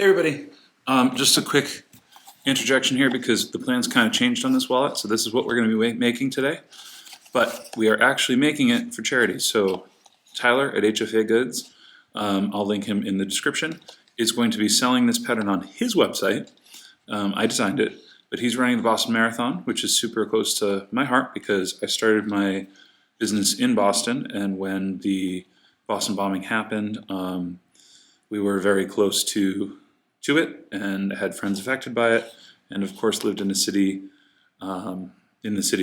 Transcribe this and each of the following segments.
Hey everybody, just a quick interjection here because the plans kind of changed on this wallet. So this is what we're going to be making today, but we are actually making it for charity. So Tyler at HFA Goods, I'll link him in the description, is going to be selling this pattern on his website. I designed it, but he's running the Boston Marathon, which is super close to my heart because I started my business in Boston, and when the Boston bombing happened, we were very close to it and had friends affected by it, and of course lived in the city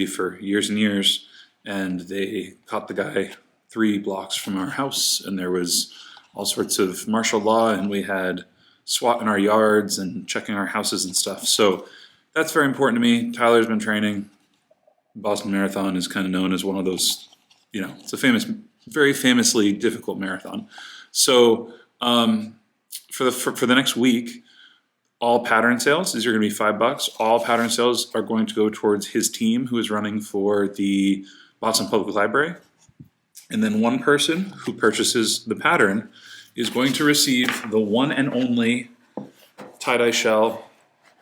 for years and years. And they caught the guy 3 blocks from our house, and there was all sorts of martial law, and we had SWAT in our yards and checking our houses and stuff. So that's very important to me. Tyler's been training. Boston Marathon is kind of known as one of those, it's a very famously difficult marathon. So for the next week, all pattern sales, these are going to be $5. All pattern sales are going to go towards his team who is running for the Boston Public Library. And then one person who purchases the pattern is going to receive the one and only tie-dye shell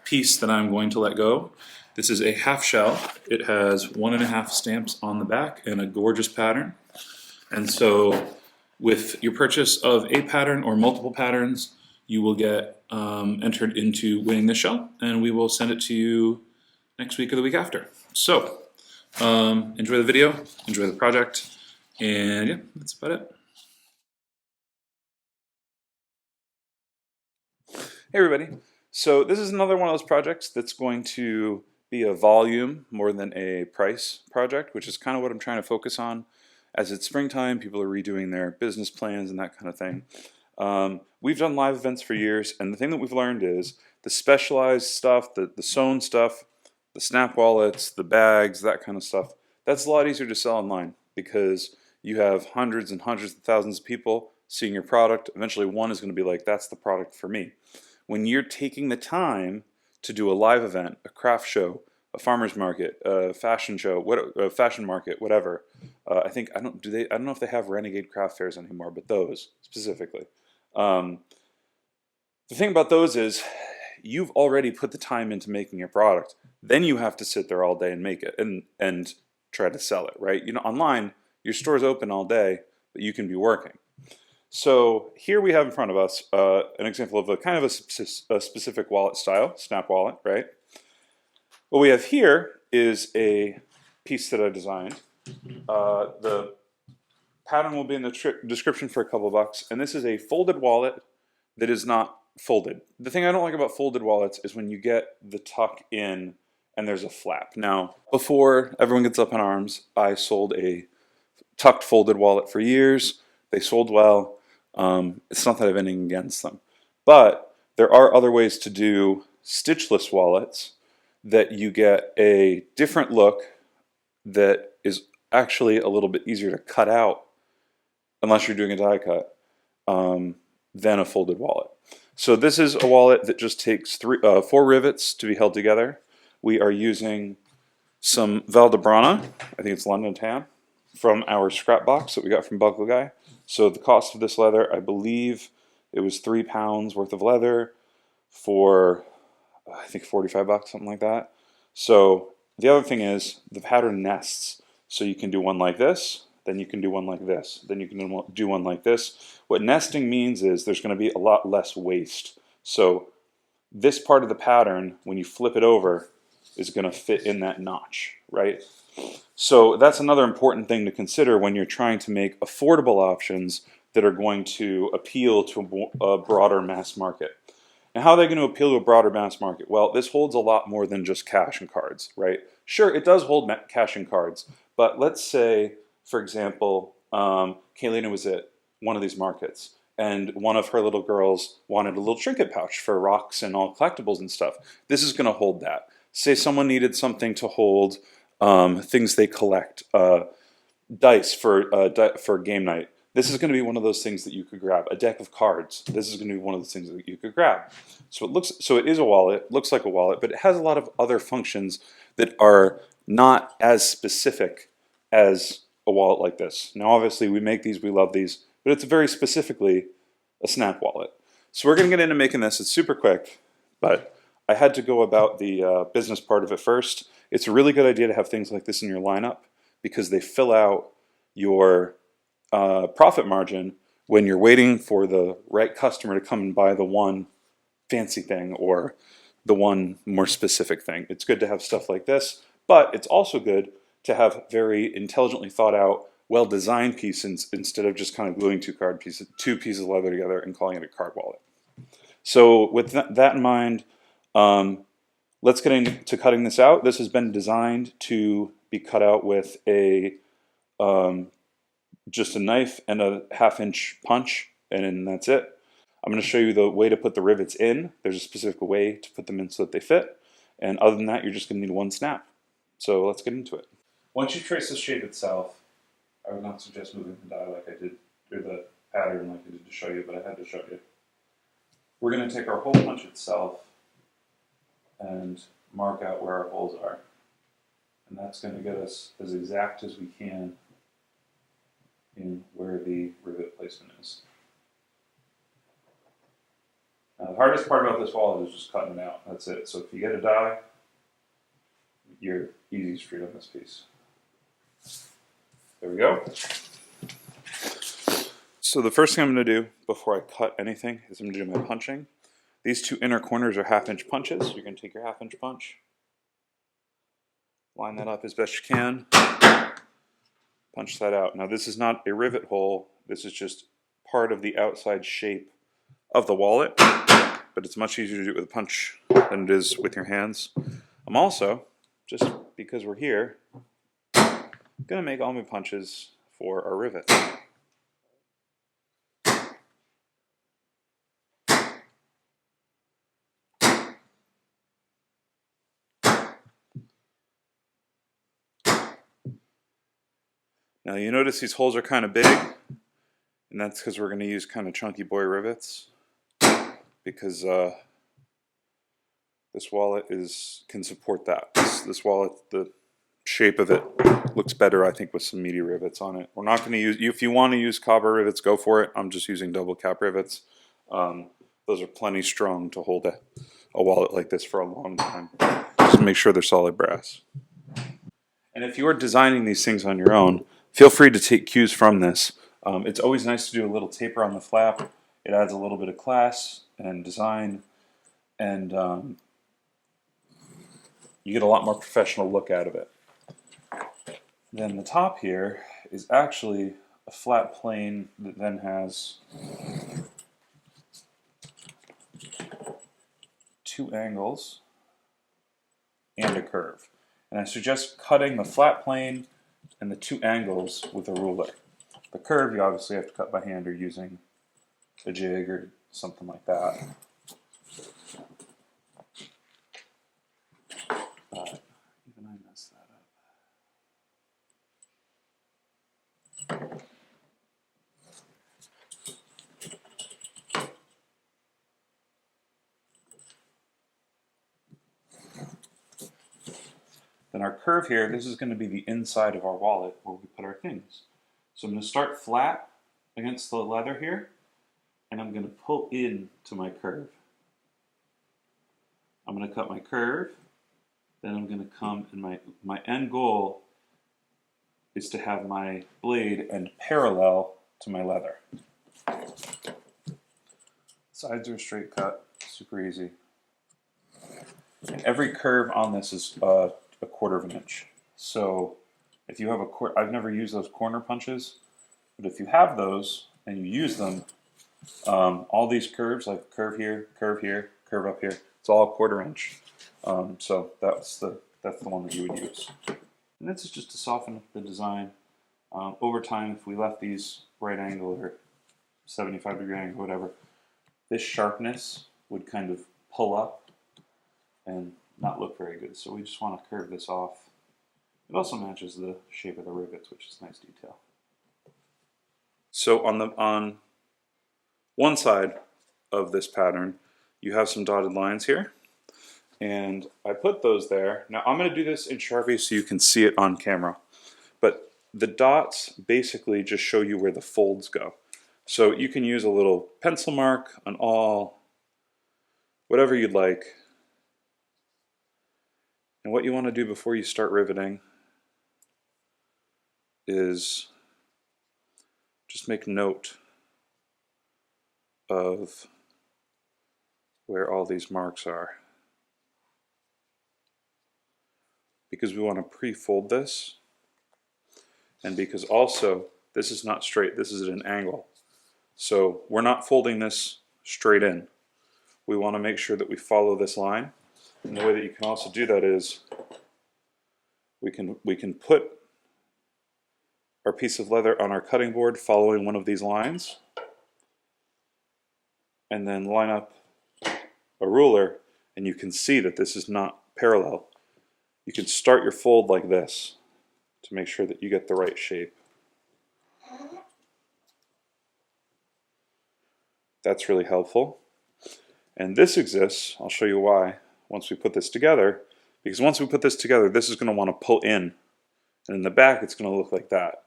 piece that I'm going to let go. This is a half shell. It has 1.5 stamps on the back and a gorgeous pattern. And so with your purchase of a pattern or multiple patterns, you will get entered into winning this shell, and we will send it to you next week or the week after. So enjoy the video, enjoy the project, and yeah, that's about it. Hey everybody, so this is another one of those projects that's going to be a volume more than a price project, which is kind of what I'm trying to focus on. As it's springtime, people are redoing their business plans and that kind of thing. We've done live events for years, and the thing that we've learned is the specialized stuff, the sewn stuff, the snap wallets, the bags, that kind of stuff, that's a lot easier to sell online because you have hundreds and hundreds of thousands of people seeing your product. Eventually one is going to be like, that's the product for me. When you're taking the time to do a live event, a craft show, a farmer's market, a fashion show, a fashion market, whatever. I don't know if they have Renegade craft fairs anymore, but those specifically. The thing about those is you've already put the time into making your product. Then you have to sit there all day and make it and try to sell it, right? Online, your store's open all day, but you can be working. So here we have in front of us an example of a kind of a specific wallet style, snap wallet, right? What we have here is a piece that I designed. The pattern will be in the description for a couple bucks, and this is a folded wallet that is not folded. The thing I don't like about folded wallets is when you get the tuck in and there's a flap. Now, before everyone gets up in arms, I sold a tucked folded wallet for years. They sold well. It's not that I have anything against them. But there are other ways to do stitchless wallets that you get a different look that is actually a little bit easier to cut out, unless you're doing a die cut, than a folded wallet. So this is a wallet that just takes 4 rivets to be held together. We are using some Val d'Abrana, I think it's London tan, from our scrap box that we got from Buckle Guy. So the cost of this leather, I believe it was 3 pounds worth of leather for, I think, 45 bucks, something like that. So the other thing is the pattern nests. So you can do one like this, then you can do one like this, then you can do one like this. What nesting means is there's going to be a lot less waste. So this part of the pattern, when you flip it over, is going to fit in that notch, right? So that's another important thing to consider when you're trying to make affordable options that are going to appeal to a broader mass market. Now, how are they going to appeal to a broader mass market? Well, this holds a lot more than just cash and cards, right? Sure, it does hold cash and cards, but let's say, for example, Kaylina was at one of these markets, and one of her little girls wanted a little trinket pouch for rocks and all collectibles and stuff. This is going to hold that. Say someone needed something to hold things they collect, dice for game night. This is going to be one of those things that you could grab. A deck of cards. This is going to be one of the things that you could grab. So it is a wallet. Looks like a wallet, but it has a lot of other functions that are not as specific as a wallet like this. Now, obviously, we make these, we love these, but it's very specifically a snap wallet. So we're going to get into making this. It's super quick, but I had to go about the business part of it first. It's a really good idea to have things like this in your lineup because they fill out your profit margin when you're waiting for the right customer to come and buy the one fancy thing or the one more specific thing. It's good to have stuff like this, but it's also good to have very intelligently thought out, well-designed pieces instead of just kind of gluing two pieces of leather together and calling it a card wallet. So with that in mind, let's get into cutting this out. This has been designed to be cut out with just a knife and a 1/2-inch punch, and that's it. I'm going to show you the way to put the rivets in. There's a specific way to put them in so that they fit. And other than that, you're just going to need one snap. So let's get into it. Once you trace the shape itself, I would not suggest moving the die like I did, or the pattern like I did to show you, but I had to show you. We're going to take our hole punch itself and mark out where our holes are. And that's going to get us as exact as we can in where the rivet placement is. Now, the hardest part about this wallet is just cutting it out. That's it. So if you get a die, you're easy street on this piece. There we go. So the first thing I'm going to do before I cut anything is I'm going to do my punching. These two inner corners are 1/2-inch punches. You're going to take your 1/2-inch punch, line that up as best you can, punch that out. Now this is not a rivet hole. This is just part of the outside shape of the wallet, but it's much easier to do it with a punch than it is with your hands. I'm also, just because we're here, going to make all my punches for our rivet. Now you notice these holes are kind of big, and that's because we're going to use kind of chunky boy rivets, because this wallet can support that. This wallet, the shape of it looks better, I think, with some meaty rivets on it. We're not going to use, if you want to use copper rivets, go for it. I'm just using double cap rivets. Those are plenty strong to hold a wallet like this for a long time. Just make sure they're solid brass. And if you are designing these things on your own, feel free to take cues from this. It's always nice to do a little taper on the flap. It adds a little bit of class and design, and you get a lot more professional look out of it. Then the top here is actually a flat plane that then has two angles and a curve. And I suggest cutting the flat plane and the two angles with a ruler. The curve you obviously have to cut by hand or using a jig or something like that. But even I messed that up. Then our curve here, this is going to be the inside of our wallet where we put our things. So I'm going to start flat against the leather here, and I'm going to pull in to my curve. I'm going to cut my curve, then I'm going to come, and my end goal is to have my blade end parallel to my leather. Sides are a straight cut, super easy. And every curve on this is a 1/4 inch. So if you have I've never used those corner punches, but if you have those and you use them, all these curves, like curve here, curve up here, it's all 1/4 inch. So that's the one that you would use. And this is just to soften the design. Over time, if we left these right angle or 75-degree angle, whatever, this sharpness would kind of pull up and not look very good. So we just want to curve this off. It also matches the shape of the rivets, which is nice detail. So on one side of this pattern, you have some dotted lines here, and I put those there. Now I'm going to do this in Sharpie so you can see it on camera, but the dots basically just show you where the folds go. So you can use a little pencil mark, an awl, whatever you'd like. And what you want to do before you start riveting is just make note of where all these marks are, because we want to pre-fold this, and because also this is not straight, this is at an angle. So we're not folding this straight in. We want to make sure that we follow this line. And the way that you can also do that is we can put our piece of leather on our cutting board following one of these lines, and then line up a ruler, and you can see that this is not parallel. You can start your fold like this to make sure that you get the right shape. That's really helpful. And this exists, I'll show you why, once we put this together, because once we put this together, this is going to want to pull in, and in the back it's going to look like that.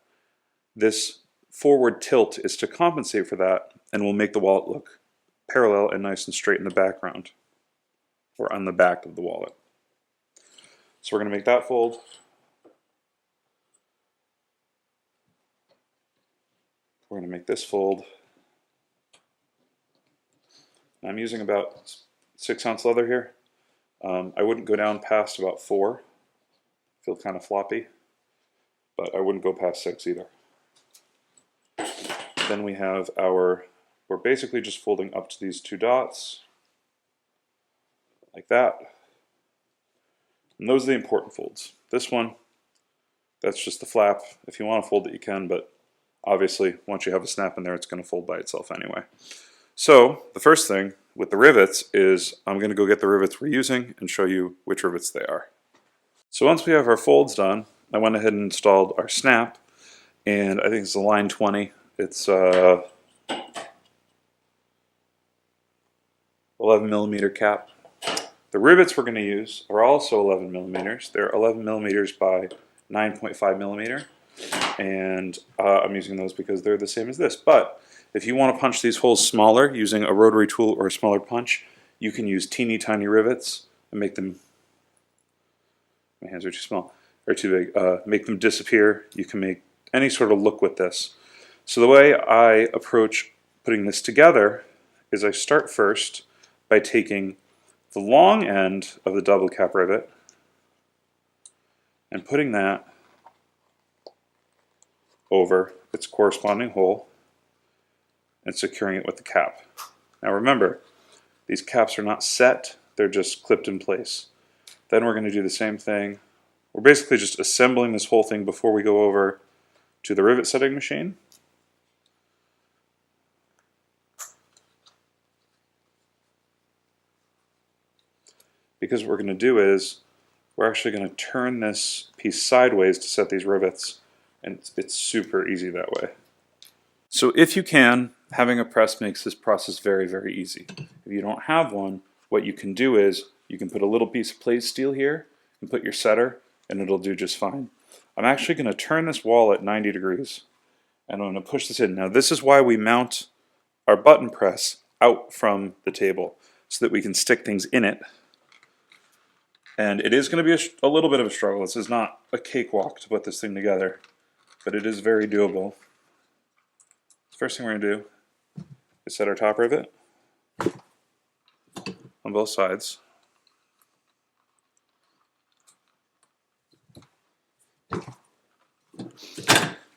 This forward tilt is to compensate for that, and will make the wallet look parallel and nice and straight in the background, or on the back of the wallet. So we're going to make that fold. We're going to make this fold. I'm using about 6-ounce leather here. I wouldn't go down past about 4. Feel kind of floppy, but I wouldn't go past 6 either. Then we have we're basically just folding up to these 2 dots, like that. And those are the important folds. This one, that's just the flap. If you want to fold it, you can, but obviously once you have a snap in there, it's going to fold by itself anyway. So the first thing with the rivets is I'm going to go get the rivets we're using and show you which rivets they are. So once we have our folds done, I went ahead and installed our snap, and I think it's a line 20. It's 11mm cap. The rivets we're going to use are also 11mm. They're 11mm by 9.5mm, and I'm using those because they're the same as this. But if you want to punch these holes smaller using a rotary tool or a smaller punch, you can use teeny tiny rivets and make them, my hands are too small, or too big, make them disappear. You can make any sort of look with this. So the way I approach putting this together is I start first by taking the long end of the double cap rivet and putting that over its corresponding hole and securing it with the cap. Now remember, these caps are not set, they're just clipped in place. Then we're going to do the same thing. We're basically just assembling this whole thing before we go over to the rivet setting machine. Because what we're going to do is we're actually going to turn this piece sideways to set these rivets, and it's super easy that way. So if you can, having a press makes this process very, very easy. If you don't have one, what you can do is you can put a little piece of plate steel here and put your setter, and it'll do just fine. I'm actually going to turn this wall at 90 degrees, and I'm going to push this in. Now this is why we mount our button press out from the table, so that we can stick things in it. And it is going to be a little bit of a struggle. This is not a cakewalk to put this thing together, but it is very doable. First thing we're going to do is set our top rivet on both sides.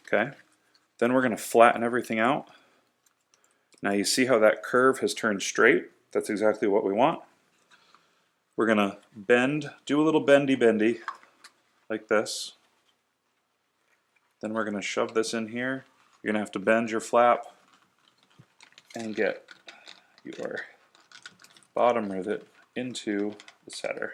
Okay. Then we're going to flatten everything out. Now you see how that curve has turned straight? That's exactly what we want. We're going to bend, do a little bendy, like this. Then we're going to shove this in here. You're going to have to bend your flap and get your bottom rivet into the setter.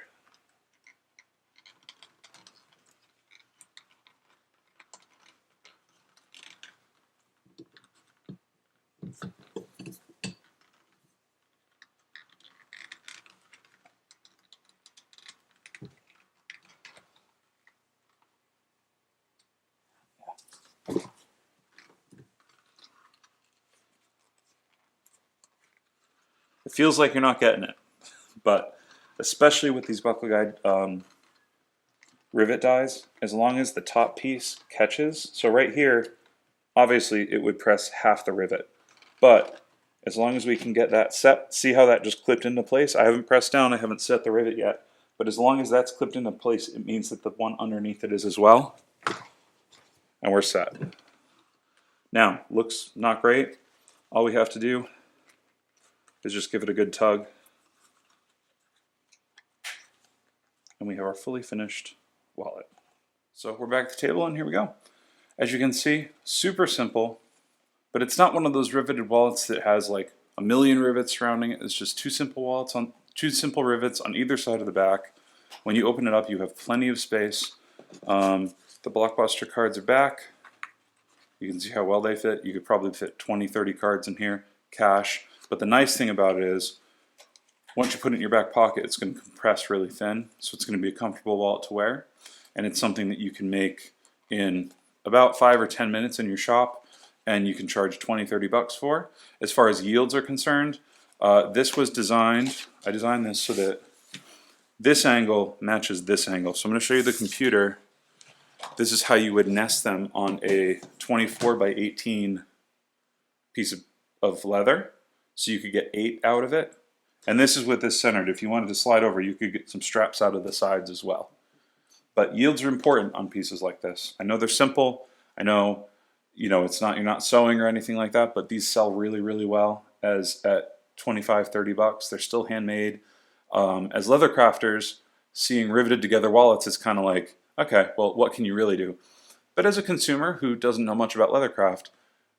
it feels like you're not getting it. But especially with these buckle guide rivet dies, as long as the top piece catches, so right here, obviously it would press half the rivet. But as long as we can get that set, see how that just clipped into place? I haven't pressed down, I haven't set the rivet yet, but as long as that's clipped into place, it means that the one underneath it is as well. And we're set. Now, looks not great. All we have to do is just give it a good tug. And we have our fully finished wallet. So we're back at the table and here we go. As you can see, super simple, but it's not one of those riveted wallets that has like a million rivets surrounding it. It's just two simple rivets on either side of the back. When you open it up, you have plenty of space. The Blockbuster cards are back. You can see how well they fit. You could probably fit 20, 30 cards in here, cash. But the nice thing about it is, once you put it in your back pocket, it's going to compress really thin, so it's going to be a comfortable wallet to wear. And it's something that you can make in about 5 or 10 minutes in your shop, and you can charge 20, 30 bucks for. As far as yields are concerned, this was designed, I designed this so that this angle matches this angle. So I'm going to show you the computer. This is how you would nest them on a 24 by 18 piece of leather. So you could get 8 out of it. And this is with this centered. If you wanted to slide over, you could get some straps out of the sides as well. But yields are important on pieces like this. I know they're simple. I know, it's not, you're not sewing or anything like that, but these sell really, really well as at 25, 30 bucks. They're still handmade. As leather crafters, seeing riveted together wallets is kind of like, okay, well, what can you really do? But as a consumer who doesn't know much about leathercraft,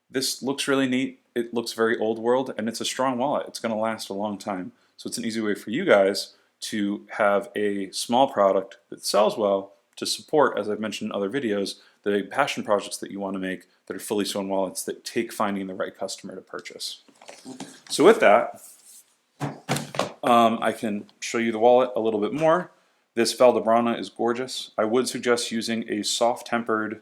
this looks really neat. It looks very old world, and it's a strong wallet. It's going to last a long time. So it's an easy way for you guys to have a small product that sells well to support, as I've mentioned in other videos, the big passion projects that you want to make that are fully sewn wallets that take finding the right customer to purchase. So with that, I can show you the wallet a little bit more. This Valdebrana is gorgeous. I would suggest using a soft tempered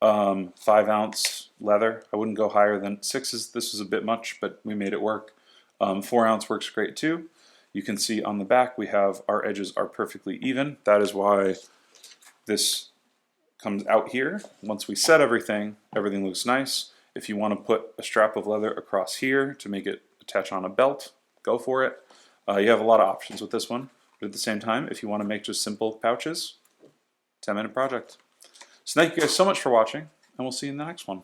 5-ounce leather. I wouldn't go higher than 6. This is a bit much, but we made it work. 4-ounce works great too. You can see on the back we have our edges are perfectly even. That is why this comes out here. Once we set everything, everything looks nice. If you want to put a strap of leather across here to make it attach on a belt, go for it. You have a lot of options with this one, but at the same time, if you want to make just simple pouches, 10-minute project. So thank you guys so much for watching, and we'll see you in the next one.